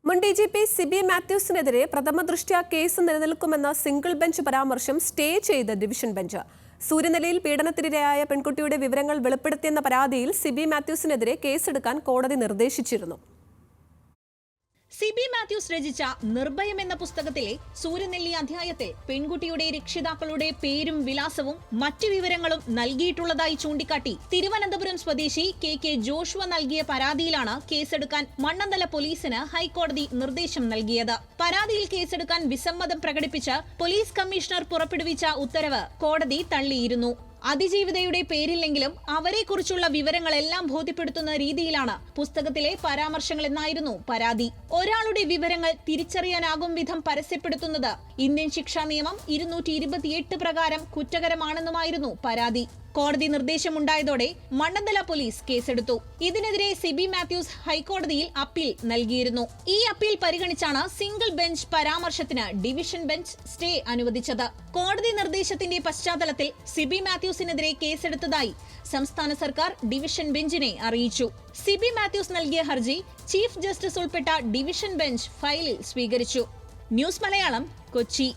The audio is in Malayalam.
മുൻ DGP സിബി മാത്യൂസിനെതിരെ പ്രഥമദൃഷ്ട്യാ കേസ് നിലനിൽക്കുമെന്ന സിംഗിൾ ബെഞ്ച് പരാമർശം സ്റ്റേ ചെയ്ത ഡിവിഷൻ ബെഞ്ച്. സൂര്യനെല്ലിയിൽ പീഡനത്തിനിരയായ പെൺകുട്ടിയുടെ വിവരങ്ങൾ വെളിപ്പെടുത്തിയെന്ന പരാതിയിൽ സിബി മാത്യൂസിനെതിരെ കേസെടുക്കാൻ കോടതി നിർദ്ദേശിച്ചിരുന്നു. സിബി മാത്യൂസ് രചിച്ച നിർഭയം എന്ന പുസ്തകത്തിലെ സൂര്യനെല്ലി അധ്യായത്തിൽ പെൺകുട്ടിയുടെ രക്ഷിതാക്കളുടെ പേരും വിലാസവും മറ്റു വിവരങ്ങളും നൽകിയിട്ടുള്ളതായി ചൂണ്ടിക്കാട്ടി തിരുവനന്തപുരം സ്വദേശി കെ ജോഷുവ നൽകിയ പരാതിയിലാണ് കേസെടുക്കാൻ മണ്ണന്തല പോലീസിന് ഹൈക്കോടതി നിർദ്ദേശം നൽകിയത്. പരാതിയിൽ കേസെടുക്കാൻ വിസമ്മതം പ്രകടിപ്പിച്ച് പോലീസ് കമ്മീഷണർ പുറപ്പെടുവിച്ച ഉത്തരവ് കോടതി തള്ളിയിരുന്നു. അതിജീവിതയുടെ പേരില്ലെങ്കിലും അവരെക്കുറിച്ചുള്ള വിവരങ്ങളെല്ലാം ബോധ്യപ്പെടുത്തുന്ന രീതിയിലാണ് പുസ്തകത്തിലെ പരാമർശങ്ങളെന്നായിരുന്നു പരാതി. ഒരാളുടെ വിവരങ്ങൾ തിരിച്ചറിയാനാകും വിധം പരസ്യപ്പെടുത്തുന്നത് ഇന്ത്യൻ ശിക്ഷാ നിയമം 228 പ്രകാരം കുറ്റകരമാണെന്നുമായിരുന്നു പരാതി. കോടതി നിർദ്ദേശമുണ്ടായതോടെ മണ്ണന്തല പോലീസ് കേസെടുത്തു. ഇതിനെതിരെ സിബി മാത്യൂസ് ഹൈക്കോടതിയിൽ അപ്പീൽ നൽകിയിരുന്നു. ഈ അപ്പീൽ പരിഗണിച്ചാണ് സിംഗിൾ ബെഞ്ച് പരാമർശത്തിന് ഡിവിഷൻ ബെഞ്ച് സ്റ്റേ അനുവദിച്ചത്. കോടതി നിർദ്ദേശത്തിന്റെ പശ്ചാത്തലത്തിൽ സിബി മാത്യൂസിനെതിരെ കേസെടുത്തതായി സംസ്ഥാന സർക്കാർ ഡിവിഷൻ ബെഞ്ചിനെ അറിയിച്ചു. സിബി മാത്യൂസ് നൽകിയ ഹർജി ചീഫ് ജസ്റ്റിസ് ഉൾപ്പെട്ട ഡിവിഷൻ ബെഞ്ച് ഫയലിൽ സ്വീകരിച്ചു. ന്യൂസ് മലയാളം, കൊച്ചി.